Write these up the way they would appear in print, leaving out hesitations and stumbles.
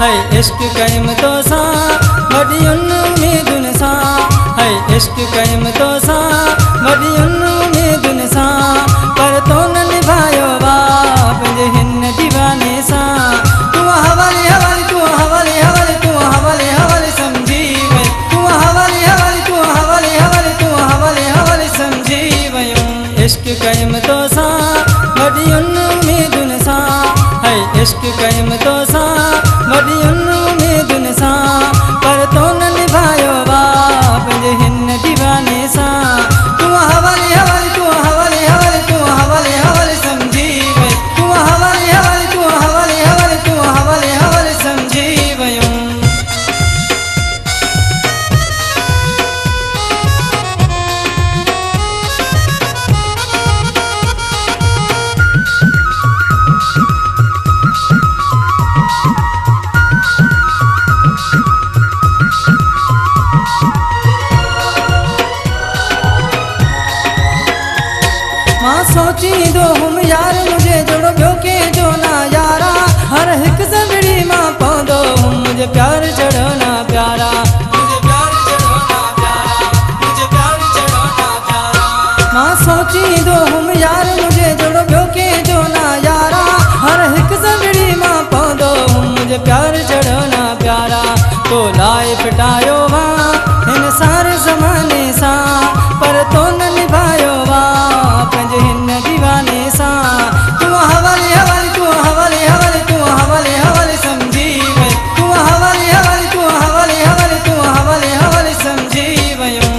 है इश्क कयम तो सां वॾियुनि उम्मीदुनि सां है इश्क कयम तो सां वॾियुनि उम्मीदुनि सां पर तो न निभायो वाह पंहिंजे हिन दीवाने सां तूं हवाले हवाले तूं हवाले हवाले तूं हवाले हवाले समझी वई तूं हवाले हवाले तूं हवाले हवाले तूं हवाले हवाले समझी वयूं इश्क कयम तो सां वॾियुनि उम्मीदुनि सां है इश्क कयम तो सां वॾियुनि उम्मीदुनि सां पर तो न निभायो वाह पंहिंजे हिन दीवाने सां तूं हवाले हवाले तूं हवाले हवाले तूं हवाले हवाले समझी वई तूं हवाले हवाले तूं हवाले हवाले तूं हवाले हवाले समझी वयूं मां सोचींदो हुम यार मुझे जोड़ो ॿियो कंहिंजो ना यारा हर हिकु ज़ंगड़ी मां पवंदो हुम मुंहिंजे प्यार चढ़ो ना प्यारा मुंहिंजे प्यार चढ़ो ना प्यारा मुंहिंजे प्यार चढ़ो ना प्यारा मां सोचींदो हुम यार मुझे जोड़ो ॿियो कंहिंजो ना यारा हर हिकु ज़ंगड़ी मां पवंदो हुम मुंहिंजे प्यार चढ़ो ना प्यारा तो लाइ फिटायो वा हिन सारे ज़माने सां पर तो न निभायो वा पंहिंजे हिन दीवाने सां तूं हवाले हवाले तूं हवाले हवाले तूं हवाले हवाले समझी वई तूं हवाले हवाले तूं हवाले हवाले तूं हवाले हवाले समझी वयूं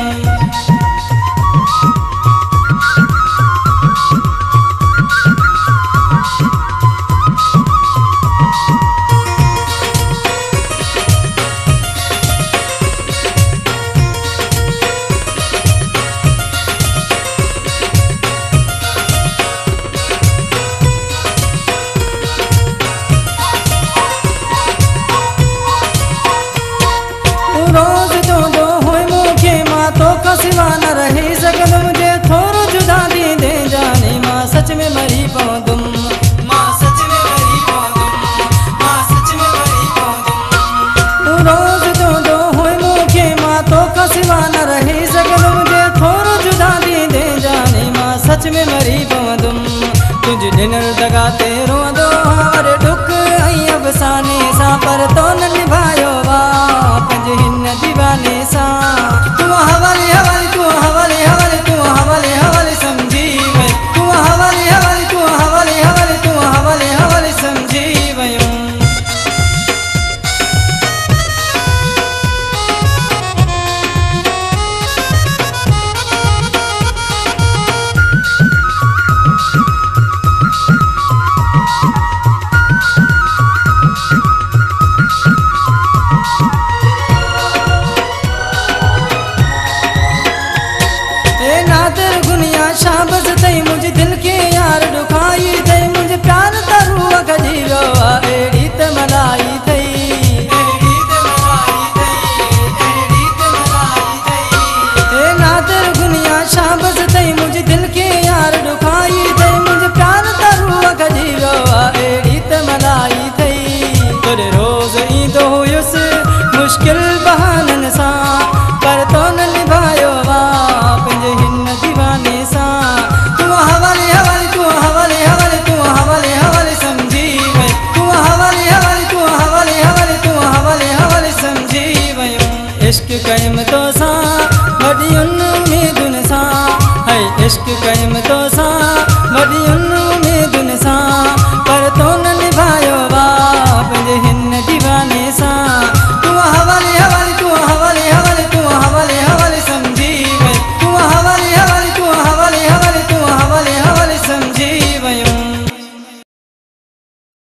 रोज़ चवंदो हुई मूंखे मां तोखां सिवा न रही सघंदुमि मुझे थोरो जुदा थींदे जाने मां सच में मरी पवंदुमि मां सच में मरी पवंदुमि मां सच में मरी पवंदुमि रोज़ चवंदो हुई मूंखे मां तोखां सिवा न रही सघंदुमि मुझे थोरो जुदा थींदे जाने मां सच में मरी पवंदुमि तुंहिंजी ॾिनल दगा ते रोअंदो हर ॾुख ऐं अफ़साने सां पर तो न निभायो वाह पंहिंजे हिन दीवाने सां तूं हवाले हवाले तूं हवाले हवाले तूं हवाले हवाले समझी वई तूं हवाले हवाले तूं हवाले हवाले तूं हवाले हवाले समझी वयूं शाबस तई मुझे दिल के यार दुखाई थई मुझे प्यार तरू गजी वियो आहे अहिड़ी त मलाई थई अहिड़ी त मलाई थई अहिड़ी त मलाई थई ए नादर गुनिया शाबस तई मुझे दिल के यार दुखाई थई मुझे प्यार तरू गजी वियो आहे अहिड़ी त मलाई थई तोरे रोज़ ईंदो हुयुसि मुश्किल बहाननि सां पर तो न निभायो वाह पंहिंजे हिन दीवाने सां तूं हवाले हवाले तूं हवाले हवाले तूं हवाले हवाले समझी वई तूं हवाले हवाले तूं हवाले हवाले तूं हवाले हवाले समझी वयूं इश्क कयम तो सां वॾियुनि उम्मीदुनि सां है इश्क कयम तो